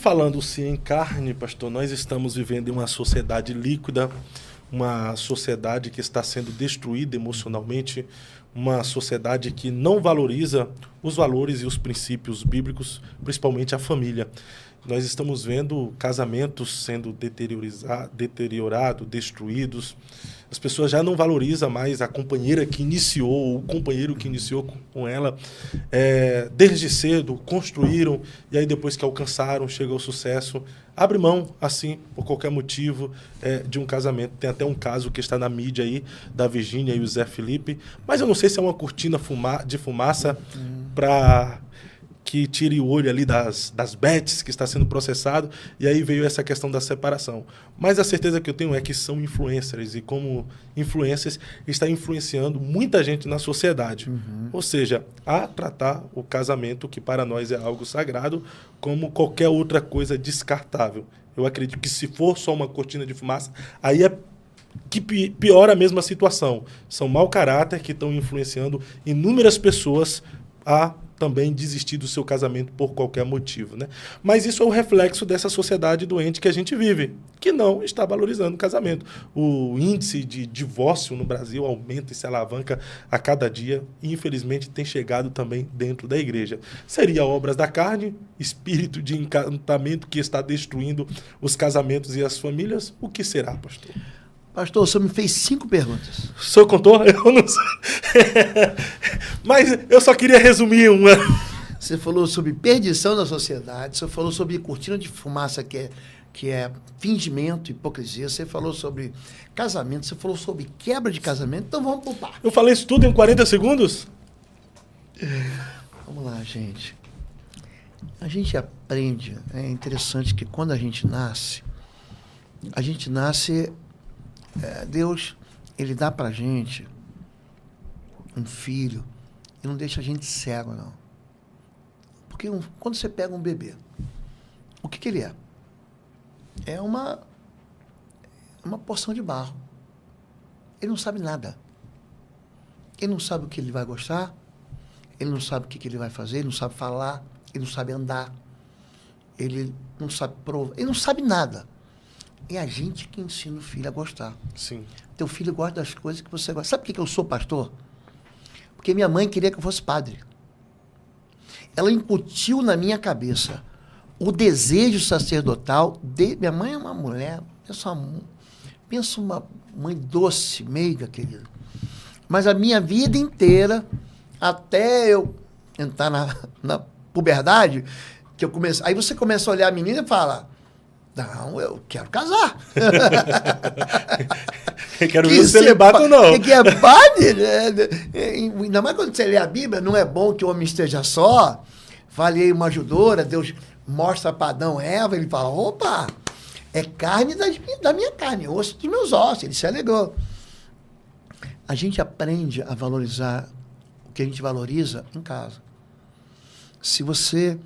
falando-se em carne, pastor, nós estamos vivendo em uma sociedade líquida, uma sociedade que está sendo destruída emocionalmente, uma sociedade que não valoriza os valores e os princípios bíblicos, principalmente a família. Nós estamos vendo casamentos sendo deteriorados, destruídos. As pessoas já não valorizam mais a companheira que iniciou, ou o companheiro que iniciou com ela. Desde cedo, construíram, e aí depois que alcançaram, chega ao sucesso, abre mão, assim, por qualquer motivo, de um casamento. Tem até um caso que está na mídia aí, da Virgínia e o Zé Felipe, mas eu não sei se é uma cortina de fumaça para que tire o olho ali das bets que está sendo processado, e aí veio essa questão da separação. Mas a certeza que eu tenho é que são influencers, e como influencers está influenciando muita gente na sociedade. Ou seja, a tratar o casamento, que para nós é algo sagrado, como qualquer outra coisa descartável. Eu acredito que se for só uma cortina de fumaça, aí é que piora a mesma situação. São mau caráter que estão influenciando inúmeras pessoas a também desistir do seu casamento por qualquer motivo, né? Mas isso é o reflexo dessa sociedade doente que a gente vive, que não está valorizando o casamento. O índice de divórcio no Brasil aumenta e se alavanca a cada dia e, infelizmente, tem chegado também dentro da igreja. Seria obras da carne, espírito de encantamento que está destruindo os casamentos e as famílias? O que será, pastor? Pastor, o senhor me fez 5 perguntas. O senhor contou? Eu não sei. Mas eu só queria resumir uma. Você falou sobre perdição da sociedade, você falou sobre cortina de fumaça, que é fingimento, hipocrisia, você falou sobre casamento, você falou sobre quebra de casamento, então vamos por partes. Eu falei isso tudo em 40 segundos? Vamos lá, gente. A gente aprende, é interessante que quando a gente nasce, Deus, ele dá pra gente um filho e não deixa a gente cego, não. Porque quando você pega um bebê, o que ele é? É uma porção de barro. Ele não sabe nada. Ele não sabe o que ele vai gostar, ele não sabe o que ele vai fazer, ele não sabe falar, ele não sabe andar, ele não sabe provar, ele não sabe nada. É a gente que ensina o filho a gostar. Sim. Teu filho gosta das coisas que você gosta. Sabe por que eu sou pastor? Porque minha mãe queria que eu fosse padre. Ela incutiu na minha cabeça o desejo sacerdotal. Minha mãe é uma mulher, pensa uma mãe doce, meiga, querida. Mas a minha vida inteira, até eu entrar na puberdade, que eu comecei, aí você começa a olhar a menina e fala... Não, eu quero casar. Eu quero ver se ele bate ou não. Que é padre, ainda mais quando você lê a Bíblia, não é bom que o homem esteja só. Falei uma ajudora, Deus mostra para Adão e Eva, ele fala, opa, é carne da minha carne, osso dos meus ossos. Ele se alegrou. A gente aprende a valorizar o que a gente valoriza em casa. Se você...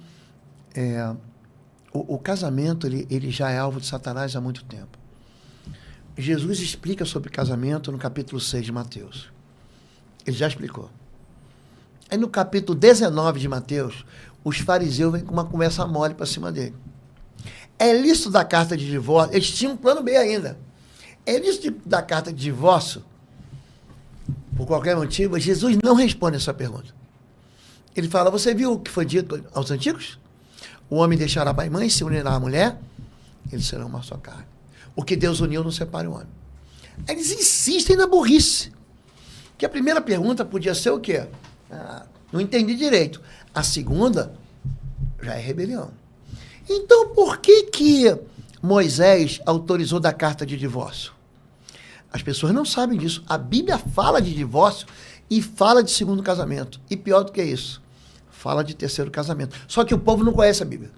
O casamento, ele já é alvo de Satanás há muito tempo. Jesus explica sobre casamento no capítulo 6 de Mateus. Ele já explicou. Aí no capítulo 19 de Mateus, os fariseus vêm com uma conversa mole para cima dele. É lícito da carta de divórcio? Eles tinham um plano B ainda. É lícito da carta de divórcio? Por qualquer motivo, Jesus não responde essa pergunta. Ele fala, você viu o que foi dito aos antigos? O homem deixará pai e mãe, se unirá à mulher, eles serão uma só carne. O que Deus uniu não separe o homem. Eles insistem na burrice. Que a primeira pergunta podia ser o quê? Não entendi direito. A segunda já é rebelião. Então, por que Moisés autorizou da carta de divórcio? As pessoas não sabem disso. A Bíblia fala de divórcio e fala de segundo casamento. E pior do que isso, fala de terceiro casamento. Só que o povo não conhece a Bíblia.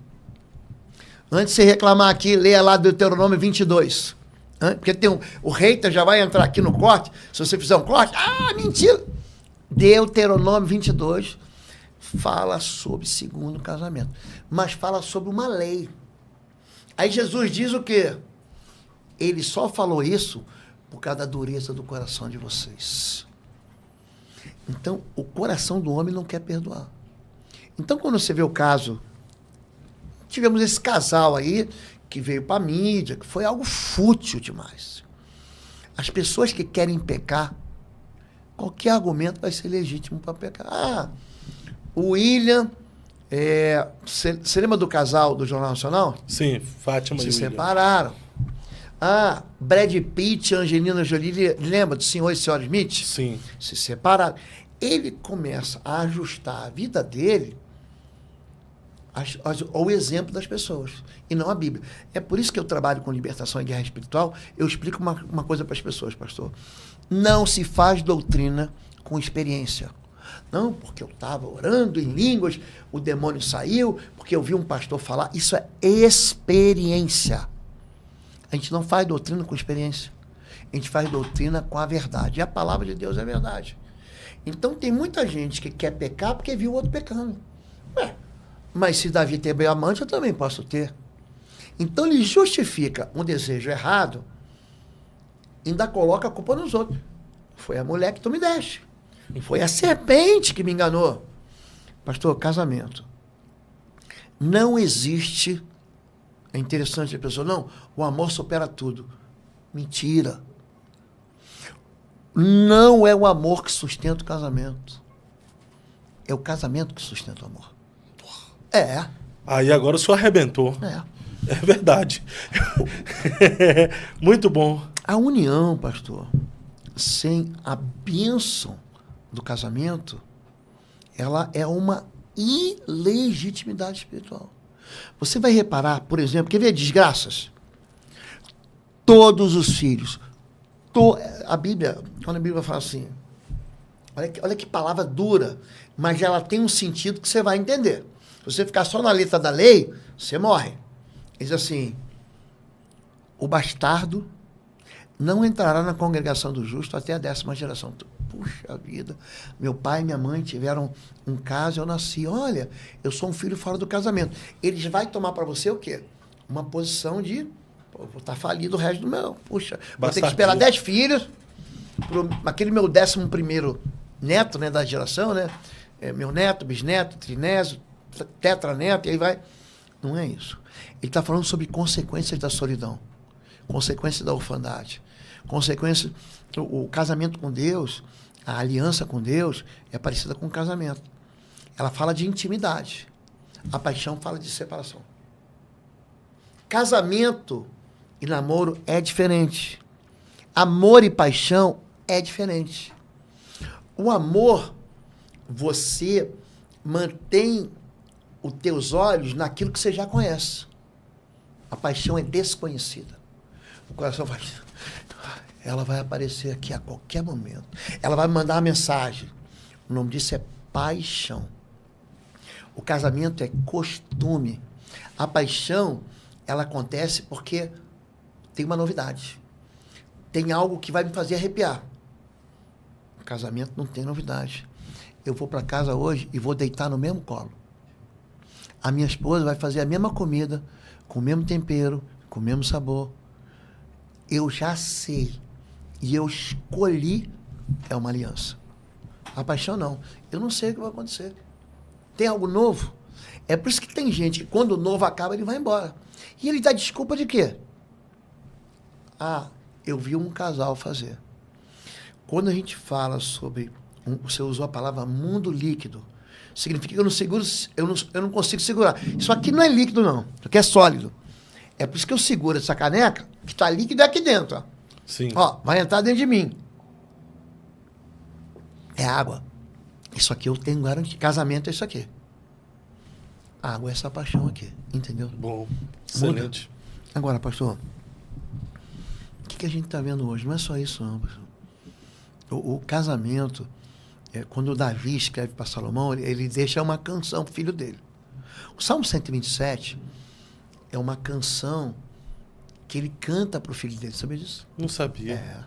Antes de você reclamar aqui, leia lá Deuteronômio 22. Porque tem o hater já vai entrar aqui no corte. Se você fizer um corte, mentira. Deuteronômio 22 fala sobre segundo casamento. Mas fala sobre uma lei. Aí Jesus diz o quê? Ele só falou isso por causa da dureza do coração de vocês. Então, o coração do homem não quer perdoar. Então, quando você vê o caso tivemos esse casal aí que veio para a mídia, que foi algo fútil demais. As pessoas que querem pecar, qualquer argumento vai ser legítimo para pecar. Ah, o William... Você lembra do casal do Jornal Nacional? Sim, Fátima e Se William. separaram. Ah, Brad Pitt e Angelina Jolie, lembra do senhor e senhora Smith? Sim. Se separaram. Ele começa a ajustar a vida dele ao exemplo das pessoas, e não a Bíblia. É por isso que eu trabalho com libertação e guerra espiritual. Eu explico uma coisa para as pessoas, pastor. Não se faz doutrina com experiência. Não, porque eu estava orando em línguas, o demônio saiu, porque eu vi um pastor falar. Isso é experiência. A gente não faz doutrina com experiência. A gente faz doutrina com a verdade. E a palavra de Deus é verdade. Então tem muita gente que quer pecar porque viu o outro pecando. Mas se Davi teve amante, eu também posso ter. Então ele justifica um desejo errado, ainda coloca a culpa nos outros. Foi a mulher que tu me deste. Foi a serpente que me enganou. Pastor, casamento. Não existe... É interessante a pessoa, não, o amor supera tudo. Mentira. Não é o amor que sustenta o casamento. É o casamento que sustenta o amor. É. Aí agora o senhor arrebentou. É. É verdade. Muito bom. A união, pastor, sem a bênção do casamento, ela é uma ilegitimidade espiritual. Você vai reparar, por exemplo, quer ver desgraças? Todos os filhos. A Bíblia, quando a Bíblia fala assim, olha que palavra dura, mas ela tem um sentido que você vai entender. Se você ficar só na letra da lei, você morre. Diz assim, o bastardo não entrará na congregação do justo até a 10ª geração. Puxa vida, meu pai e minha mãe tiveram um caso, eu nasci. Olha, eu sou um filho fora do casamento. Eles vão tomar para você o quê? Uma posição de, vou estar falido o resto do meu. Puxa, vou ter que esperar 10 filhos, aquele meu 11º neto, né, da geração, né? Meu neto, bisneto, trinésio, tetraneto, e aí vai. Não é isso. Ele está falando sobre consequências da solidão, consequências da orfandade, consequências... O casamento com Deus, a aliança com Deus é parecida com o casamento. Ela fala de intimidade. A paixão fala de separação. Casamento e namoro é diferente. Amor e paixão é diferente. O amor, você mantém os teus olhos naquilo que você já conhece. A paixão é desconhecida. O coração faz... Ela vai aparecer aqui a qualquer momento. Ela vai mandar uma mensagem. O nome disso é paixão. O casamento é costume. A paixão, ela acontece porque tem uma novidade. Tem algo que vai me fazer arrepiar. O casamento não tem novidade. Eu vou para casa hoje e vou deitar no mesmo colo. A minha esposa vai fazer a mesma comida, com o mesmo tempero, com o mesmo sabor. Eu já sei. E eu escolhi, é uma aliança. A paixão não. Eu não sei o que vai acontecer. Tem algo novo? É por isso que tem gente que quando o novo acaba, ele vai embora. E ele dá desculpa de quê? Ah, eu vi um casal fazer. Quando a gente fala sobre, você usou a palavra mundo líquido, significa que eu não seguro, eu não consigo segurar. Isso aqui não é líquido, não. Isso aqui é sólido. É por isso que eu seguro essa caneca, que está líquido aqui dentro, ó. Sim. Ó, vai entrar dentro de mim. É água. Isso aqui eu tenho garantia. Casamento é isso aqui. Água é essa paixão aqui. Entendeu? Bom. Excelente. Muda. Agora, pastor, o que a gente está vendo hoje? Não é só isso, não, pastor. O casamento, quando o Davi escreve para Salomão, ele deixa uma canção para o filho dele. O Salmo 127 é uma canção que ele canta para o filho dele, sabia disso? Não sabia.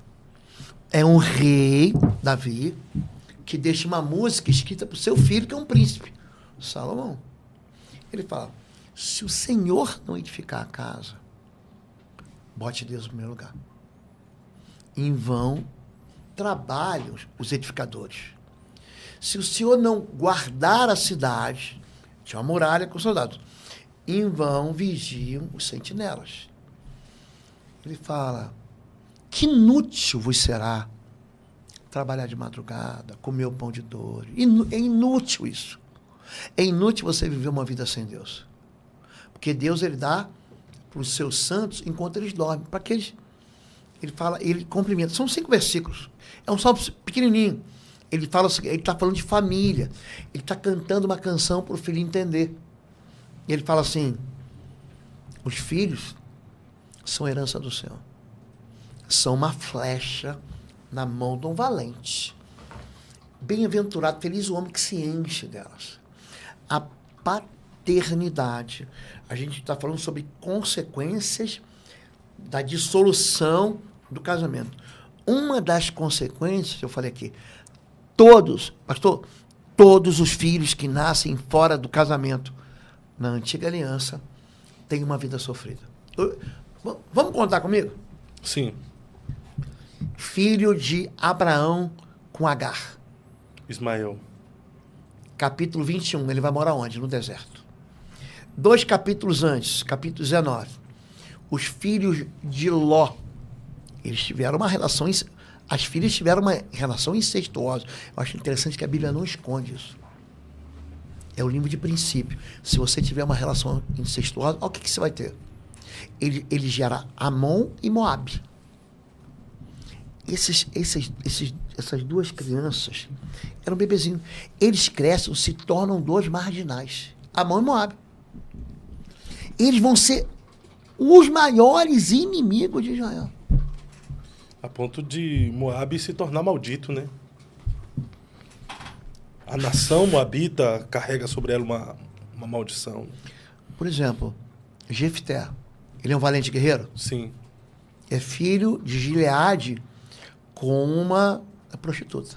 É um rei, Davi, que deixa uma música escrita para o seu filho, que é um príncipe, Salomão. Ele fala, se o Senhor não edificar a casa, bote Deus no primeiro lugar. Em vão trabalham os edificadores. Se o Senhor não guardar a cidade, tinha uma muralha com soldados, em vão vigiam os sentinelas. Ele fala, que inútil vos será trabalhar de madrugada, comer o pão de dor. É inútil isso. É inútil você viver uma vida sem Deus. Porque Deus, ele dá para os seus santos enquanto eles dormem. Para que eles... Ele fala, ele cumprimenta. São 5 versículos. É um salmo pequenininho. Ele fala, ele está falando de família. Ele está cantando uma canção para o filho entender. E ele fala assim, os filhos são herança do Senhor. São uma flecha na mão de um valente. Bem-aventurado, feliz o homem que se enche delas. A paternidade. A gente está falando sobre consequências da dissolução do casamento. Uma das consequências, eu falei aqui, pastor, todos os filhos que nascem fora do casamento, na antiga aliança, têm uma vida sofrida. Vamos contar comigo? Sim. Filho de Abraão com Agar. Ismael. Capítulo 21, ele vai morar onde? No deserto. 2 capítulos antes, capítulo 19. Os filhos de Ló, eles tiveram uma relação, as filhas tiveram uma relação incestuosa. Eu acho interessante que a Bíblia não esconde isso. É o livro de princípio. Se você tiver uma relação incestuosa, olha o que você vai ter. Ele gera Amon e Moabe. Essas duas crianças eram bebezinhos. Eles crescem, se tornam 2 marginais. Amon e Moabe. Eles vão ser os maiores inimigos de Israel. A ponto de Moabe se tornar maldito, né? A nação moabita carrega sobre ela uma maldição. Por exemplo, Jefté, ele é um valente guerreiro? Sim. É filho de Gileade com uma prostituta.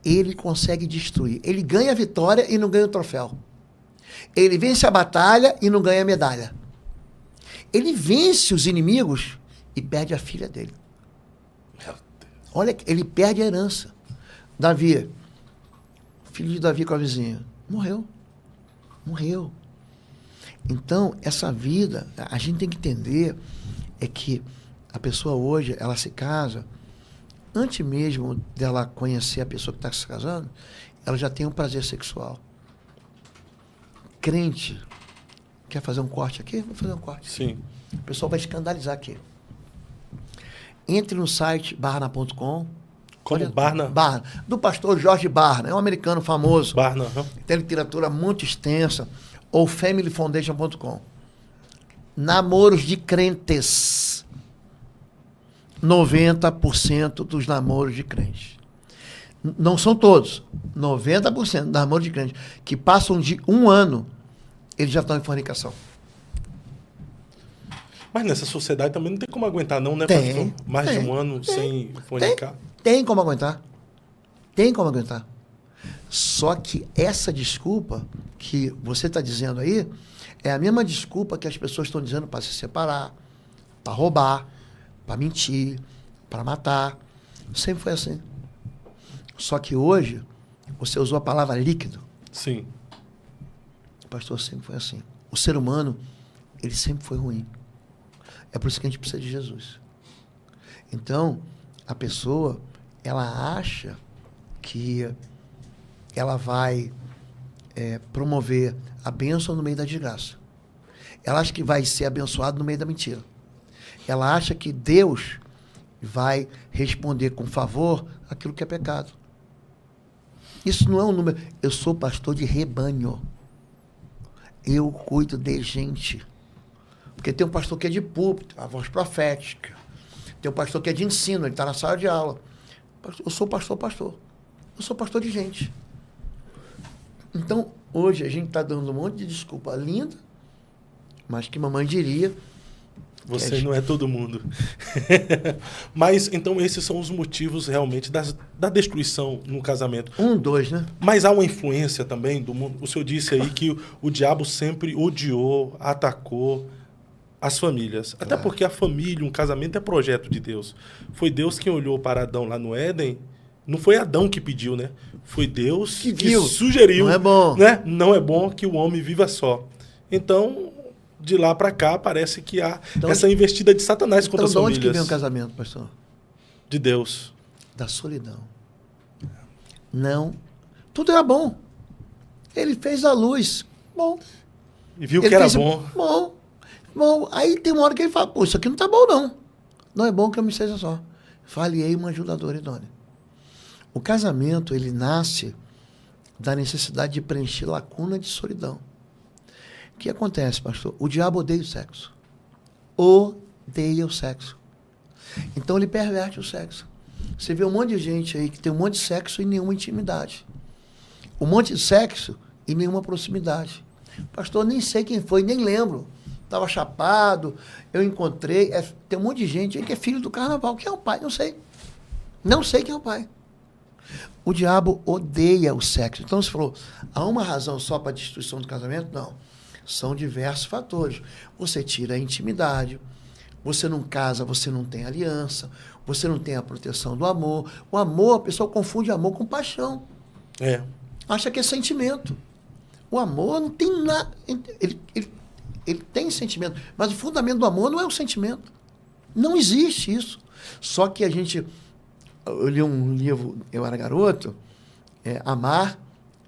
Ele consegue destruir. Ele ganha a vitória e não ganha o troféu. Ele vence a batalha e não ganha a medalha. Ele vence os inimigos e perde a filha dele. Olha, ele perde a herança. Davi, filho de Davi com a vizinha, morreu. Então, essa vida, a gente tem que entender é que a pessoa hoje, ela se casa, antes mesmo dela conhecer a pessoa que está se casando, ela já tem um prazer sexual. Crente, quer fazer um corte aqui? Vou fazer um corte. Sim. O pessoal vai escandalizar aqui. Entre no site barna.com. Como Barna? Barna. Do pastor Jorge Barna. É um americano famoso. Barna, Tem literatura muito extensa. Ou familyfoundation.com. Namoros de crentes. 90% dos namoros de crentes. Não são todos. 90% dos namoros de crentes que passam de 1 ano, eles já estão em fornicação. Mas nessa sociedade também não tem como aguentar, não, né? Tem. Mais de 1 ano sem fornicar. Tem como aguentar. Tem como aguentar. Só que essa desculpa que você está dizendo aí é a mesma desculpa que as pessoas estão dizendo para se separar, para roubar, para mentir, para matar. Sempre foi assim. Só que hoje, você usou a palavra líquido. Sim. O pastor sempre foi assim. O ser humano, ele sempre foi ruim. É por isso que a gente precisa de Jesus. Então, a pessoa, ela acha que ela vai promover a bênção no meio da desgraça. Ela acha que vai ser abençoado no meio da mentira. Ela acha que Deus vai responder com favor aquilo que é pecado. Isso não é um número. Eu sou pastor de rebanho. Eu cuido de gente. Porque tem um pastor que é de púlpito, a voz profética. Tem um pastor que é de ensino, ele está na sala de aula. Eu sou pastor. Eu sou pastor de gente. Então, hoje a gente está dando um monte de desculpa linda, mas que mamãe diria... Você não é todo mundo. Mas, então, esses são os motivos realmente da destruição no casamento. 2, né? Mas há uma influência também do mundo. O senhor disse aí que o diabo sempre odiou, atacou as famílias. Até porque a família, um casamento é projeto de Deus. Foi Deus quem olhou para Adão lá no Éden. Não foi Adão que pediu, né? Foi Deus que sugeriu. Não é bom. Né? Não é bom que o homem viva só. Então, de lá para cá, parece que há Então, essa investida de Satanás contra então as de onde famílias. que vem o casamento, pastor? De Deus. Da solidão. Não. Tudo era bom. Ele fez a luz. Bom. E viu Ele que era fez bom. Bom. Bom. Aí tem uma hora que ele fala, pô, isso aqui não tá bom, não. Não é bom que eu me seja só. Falhei uma ajudadora idônea. O casamento, ele nasce da necessidade de preencher lacuna de solidão. O que acontece, pastor? O diabo odeia o sexo. Odeia o sexo. Então ele perverte o sexo. Você vê um monte de gente aí que tem um monte de sexo e nenhuma intimidade. Um monte de sexo e nenhuma proximidade. Pastor, nem sei quem foi, nem lembro. Estava chapado, eu encontrei. Tem um monte de gente aí que é filho do carnaval. Quem é o pai? Não sei. Não sei quem é o pai. O diabo odeia o sexo. Então você falou, há uma razão só para a destruição do casamento? Não. São diversos fatores. Você tira a intimidade, você não casa, você não tem aliança, você não tem a proteção do amor. O amor, a pessoa confunde amor com paixão. É. Acha que é sentimento. O amor não tem nada. Ele tem sentimento, mas o fundamento do amor não é o sentimento. Não existe isso. Só que eu li um livro, eu era garoto, Amar,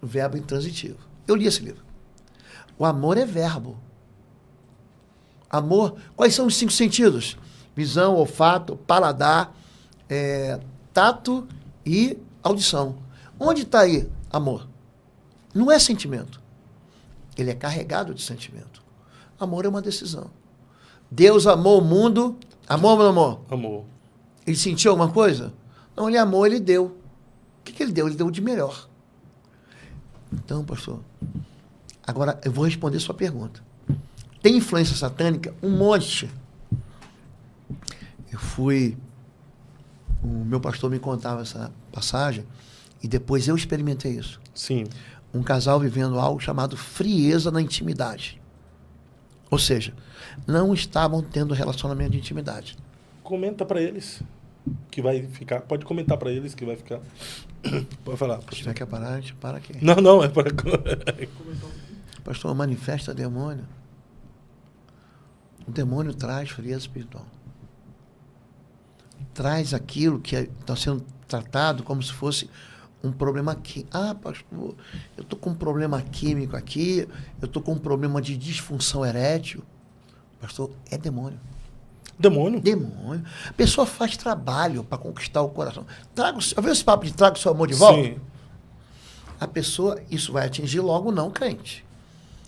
Verbo Intransitivo. Eu li esse livro. O amor é verbo. Amor, quais são os 5 sentidos? Visão, olfato, paladar, tato e audição. Onde está aí amor? Não é sentimento. Ele é carregado de sentimento. Amor é uma decisão. Deus amou o mundo. Amor ou não amor? Amor. Ele sentiu alguma coisa? Não, ele amou, ele deu. O que ele deu? Ele deu de melhor. Então, pastor, agora eu vou responder sua pergunta. Tem influência satânica? Um monte. O meu pastor me contava essa passagem e depois eu experimentei isso. Sim. Um casal vivendo algo chamado frieza na intimidade. Ou seja, não estavam tendo relacionamento de intimidade. Comenta para eles que vai ficar. Pode comentar para eles que vai ficar. Pode falar. Se tiver que parar, a gente para aqui. Não, é para. Pastor, manifesta demônio. O demônio traz frieza espiritual. Traz aquilo que está sendo tratado como se fosse um problema químico. Ah, pastor, eu estou com um problema químico aqui, eu estou com um problema de disfunção erétil. Pastor, é demônio. Demônio? Demônio. A pessoa faz trabalho para conquistar o coração. Viu esse papo de traga o seu amor de volta? Sim. A pessoa, isso vai atingir logo o não crente.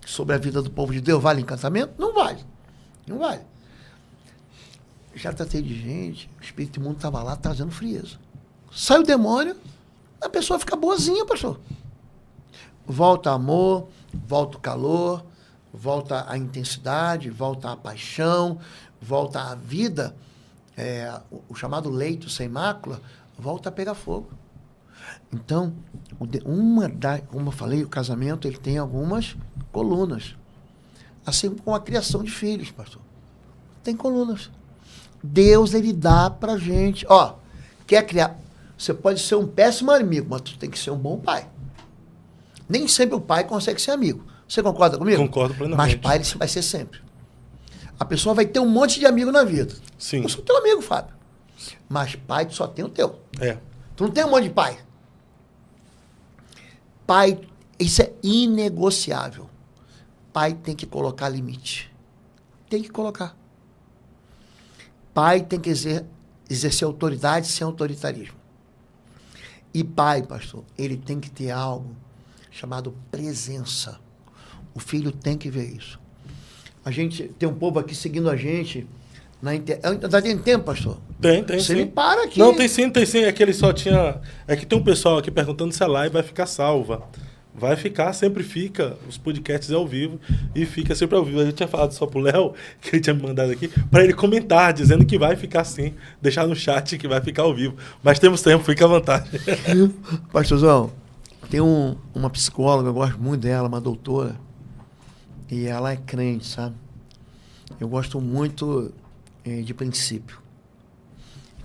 Sobre a vida do povo de Deus, vale encantamento? Não vale. Não vale. Já tratei de gente, o espírito imundo estava lá trazendo frieza. Sai o demônio, a pessoa fica boazinha, pastor. Volta amor, volta o calor, volta a intensidade, volta a paixão, volta a vida, o chamado leito sem mácula, volta a pegar fogo. Então, como eu falei, o casamento ele tem algumas colunas. Assim como a criação de filhos, pastor. Tem colunas. Deus, ele dá pra gente. Ó, quer criar... Você pode ser um péssimo amigo, mas tu tem que ser um bom pai. Nem sempre o pai consegue ser amigo. Você concorda comigo? Concordo plenamente. Mas pai ele vai ser sempre. A pessoa vai ter um monte de amigo na vida. Sim. Eu sou teu amigo, Fábio. Mas pai, tu só tem o teu. Tu não tem um monte de pai. Pai, isso é inegociável. Pai tem que colocar limite. Tem que colocar. Pai tem que exercer autoridade sem autoritarismo. E pai, pastor, ele tem que ter algo chamado presença. O filho tem que ver isso. A gente tem um povo aqui seguindo a gente na internet. Ainda tem tempo, pastor? Tem, Você sim. me para aqui. Não, tem sim. É que ele só tinha... É que tem um pessoal aqui perguntando se a live vai ficar salva. Vai ficar, sempre fica. Os podcasts é ao vivo e fica sempre ao vivo. A gente tinha falado só pro Léo, que ele tinha me mandado aqui, para ele comentar, dizendo que vai ficar sim. Deixar no chat que vai ficar ao vivo. Mas temos tempo, fica à vontade. Pastorzão, tem uma psicóloga, eu gosto muito dela, uma doutora, e ela é crente, sabe? Eu gosto muito de princípio.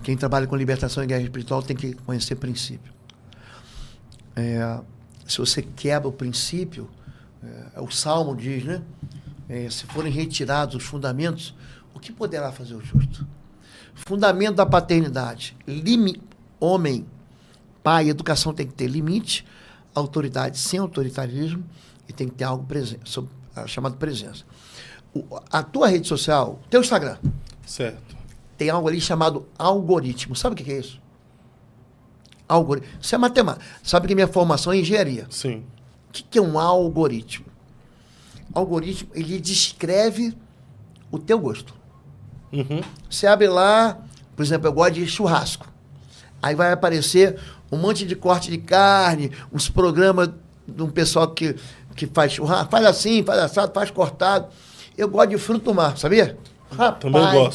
Quem trabalha com libertação e guerra espiritual tem que conhecer princípio. Se você quebra o princípio, o Salmo diz, né? se forem retirados os fundamentos, o que poderá fazer o justo? Fundamento da paternidade. Homem, pai, educação tem que ter limite, autoridade sem autoritarismo e tem que ter algo chamado presença. A tua rede social, teu Instagram, Certo. tem algo ali chamado algoritmo. Sabe o que é isso? Algoritmo. Isso é matemática. Sabe que minha formação é engenharia. Sim. O que é um algoritmo? Algoritmo, ele descreve o teu gosto. Uhum. Você abre lá, por exemplo, eu gosto de churrasco. Aí vai aparecer um monte de corte de carne, uns programas de um pessoal que faz churrasco, faz assim, faz assado, faz cortado. Eu gosto de fruto do mar, sabia? Rapaz,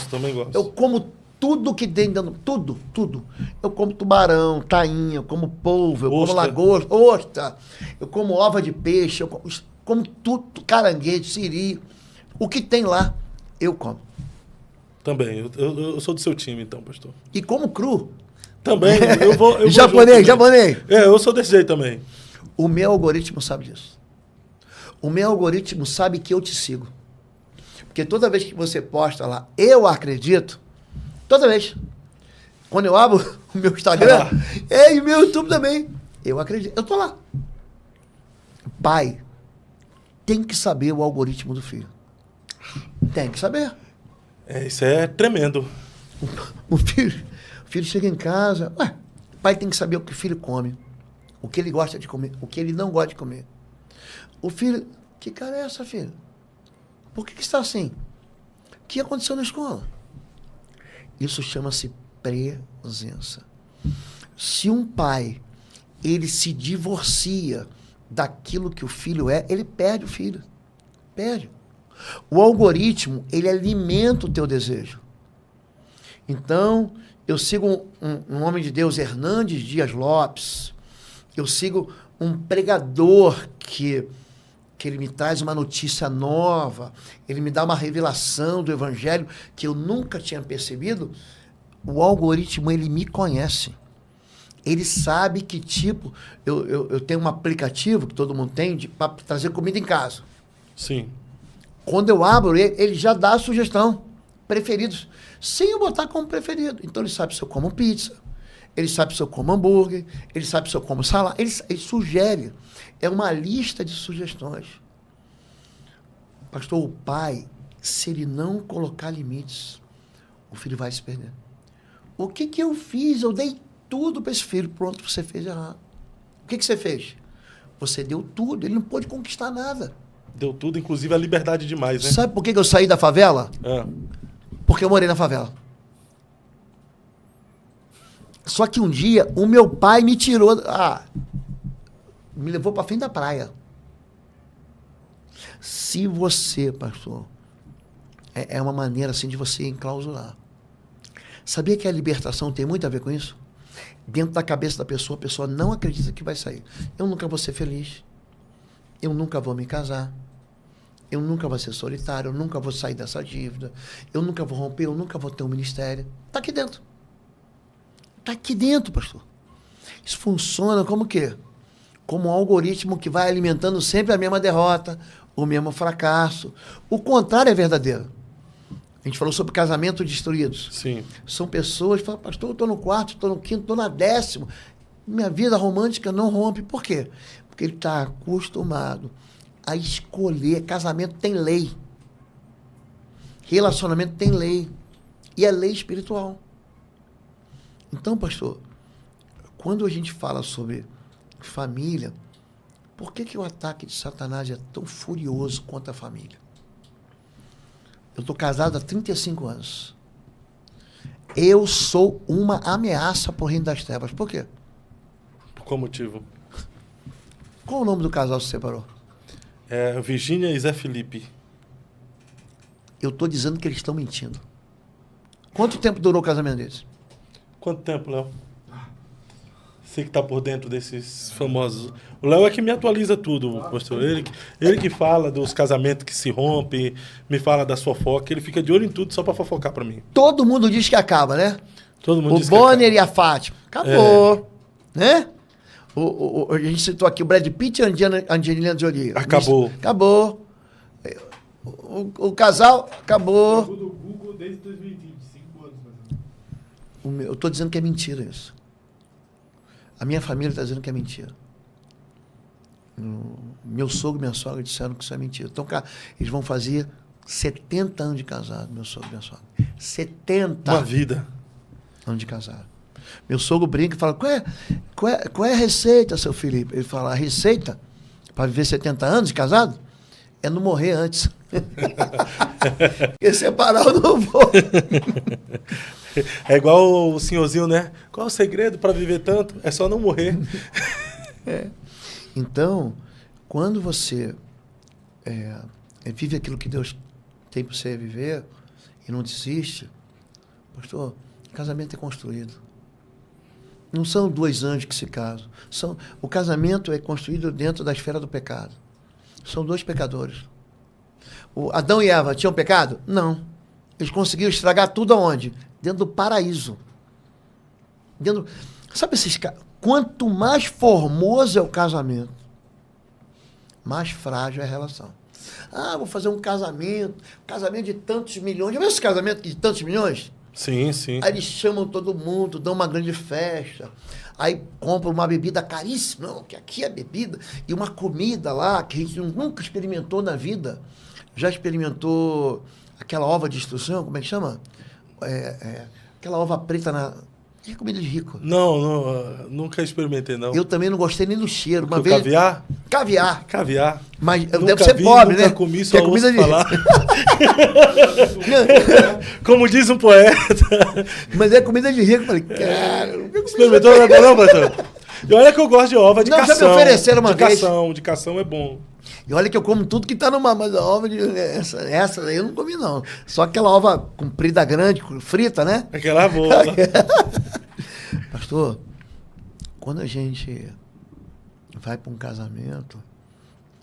Também gosto. eu como tudo que tem dentro, tudo. Eu como tubarão, tainha, eu como polvo, eu como lagosta, ostra, eu como ova de peixe, eu como tudo, caranguejo, siri. O que tem lá, eu como. Também. Eu sou do seu time, então, pastor. E como cru. Também. Eu vou japonês. Eu sou desse jeito também. O meu algoritmo sabe disso. O meu algoritmo sabe que eu te sigo. Porque toda vez que você posta lá, eu acredito, toda vez. Quando eu abro o meu Instagram, e o meu YouTube também, eu acredito. Eu tô lá. Pai, tem que saber o algoritmo do filho. Tem que saber. Isso é tremendo. O filho chega em casa, o pai tem que saber o que o filho come, o que ele gosta de comer, o que ele não gosta de comer. O filho, que cara é essa, filho? Por que está assim? O que aconteceu na escola? Isso chama-se presença. Se um pai, ele se divorcia daquilo que o filho é, ele perde o filho. Perde. O algoritmo, ele alimenta o teu desejo. Então, eu sigo um homem de Deus, Hernandes Dias Lopes. Eu sigo um pregador que ele me traz uma notícia nova, ele me dá uma revelação do evangelho que eu nunca tinha percebido. O algoritmo, ele me conhece. Ele sabe que tipo... Eu tenho um aplicativo que todo mundo tem para trazer comida em casa. Sim. Quando eu abro, ele já dá a sugestão. Preferidos. Sem eu botar como preferido. Então, ele sabe se eu como pizza, ele sabe se eu como hambúrguer, ele sabe se eu como salada. Ele sugere. É uma lista de sugestões. Pastor, o pai, se ele não colocar limites, o filho vai se perder. O que eu fiz? Eu dei tudo para esse filho. Pronto, você fez errado. O que você fez? Você deu tudo. Ele não pôde conquistar nada. Deu tudo, inclusive a liberdade demais, né? Sabe por que eu saí da favela? Porque eu morei na favela. Só que um dia, o meu pai me tirou... me levou para fim da praia. Se você, pastor... É uma maneira assim de você enclausurar. Sabia que a libertação tem muito a ver com isso? Dentro da cabeça da pessoa, a pessoa não acredita que vai sair. Eu nunca vou ser feliz. Eu nunca vou me casar. Eu nunca vou ser solitário. Eu nunca vou sair dessa dívida. Eu nunca vou romper. Eu nunca vou ter um ministério. Está aqui dentro. Está aqui dentro, pastor. Isso funciona como o quê? Como um algoritmo que vai alimentando sempre a mesma derrota, o mesmo fracasso. O contrário é verdadeiro. A gente falou sobre casamento destruídos. Sim. São pessoas que falam, pastor, eu estou no quarto, estou no quinto, estou na 10ª. Minha vida romântica não rompe. Por quê? Porque ele está acostumado a escolher. Casamento tem lei. Relacionamento tem lei. E é lei espiritual. Então, pastor, quando a gente fala sobre família, por que o ataque de Satanás é tão furioso contra a família? Eu estou casado há 35 anos. Eu sou uma ameaça para o reino das trevas. Por quê? Por qual motivo? Qual o nome do casal que se separou? Virgínia e Zé Felipe. Eu estou dizendo que eles estão mentindo. Quanto tempo durou o casamento deles? Quanto tempo, Léo? Você que está por dentro desses famosos. O Léo é que me atualiza tudo, pastor. Ele que fala dos casamentos que se rompem, me fala das fofocas, ele fica de olho em tudo só para fofocar para mim. Todo mundo diz que acaba, né? Todo mundo diz que acaba. O Bonner e a Fátima. Acabou. Né? A gente citou aqui o Brad Pitt e a Angelina Jolie. Acabou. Acabou. o casal acabou. Do Google desde 2020, 5 anos mais ou menos. Eu estou dizendo que é mentira isso. A minha família está dizendo que é mentira. Meu sogro e minha sogra disseram que isso é mentira. Então, eles vão fazer 70 anos de casado, meu sogro e minha sogra. 70 Uma vida. anos de casado. Meu sogro brinca e fala, qual é a receita, seu Felipe? Ele fala, a receita para viver 70 anos de casado é não morrer antes. Porque separar eu não vou. É igual o senhorzinho, né? Qual é o segredo para viver tanto? É só não morrer. Então, quando você vive aquilo que Deus tem para você viver e não desiste, pastor, o casamento é construído. Não são 2 anjos que se casam. O casamento é construído dentro da esfera do pecado. São 2 pecadores. O Adão e Eva tinham pecado? Não. Eles conseguiram estragar tudo aonde? Dentro do paraíso. Sabe esses caras? Quanto mais formoso é o casamento, mais frágil é a relação. Ah, vou fazer um casamento de tantos milhões. Já viu esse casamento de tantos milhões? Sim, sim. Aí eles chamam todo mundo, dão uma grande festa, aí compram uma bebida caríssima, não, que aqui é bebida, e uma comida lá que a gente nunca experimentou na vida. Já experimentou aquela ova de instrução, como é que chama? Aquela ova preta na... É comida de rico. Não, nunca experimentei, não. Eu também não gostei nem do cheiro. Uma O vez... caviar? Caviar. Caviar. Mas Nunca deve ser vi, pobre, nunca né? comi, só Que é comida ouço de... falar. Como diz um poeta. Mas é comida de rico. Eu falei, cara... Experimentou nada não, pastor? E olha que eu gosto de ova de Não, já cação. me ofereceram uma vez. De cação é bom. E olha que eu como tudo que tá no mar, mas a ova essa daí eu não comi, não. Só aquela ova comprida grande, frita, né? Aquela boa. Pastor, quando a gente vai para um casamento,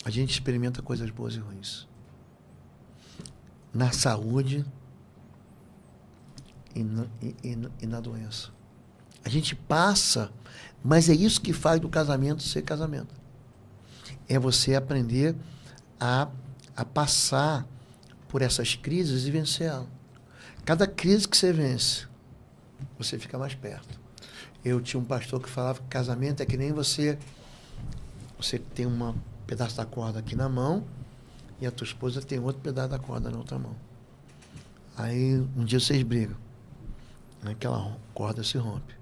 a gente experimenta coisas boas e ruins. Na saúde e na doença. A gente passa, mas é isso que faz do casamento ser casamento. É você aprender a passar por essas crises e vencer ela. Cada crise que você vence, você fica mais perto. Eu tinha um pastor que falava que casamento é que nem você tem um pedaço da corda aqui na mão e a tua esposa tem outro pedaço da corda na outra mão. Aí um dia vocês brigam. Aquela corda se rompe.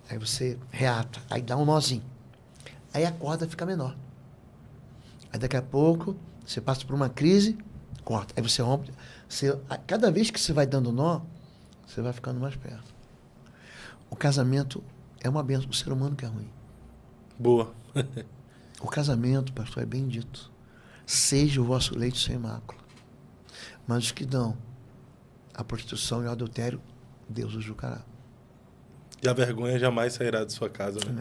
Aí você reata, aí dá um nozinho. Aí a corda fica menor. Aí daqui a pouco você passa por uma crise, corta. Aí você rompe. Cada vez que você vai dando nó, você vai ficando mais perto. O casamento é uma bênção. O ser humano que é ruim. Boa. O casamento, pastor, é bem dito. Seja o vosso leito sem mácula. Mas os que dão a prostituição e o adultério, Deus os julgará. E a vergonha jamais sairá de sua casa, né?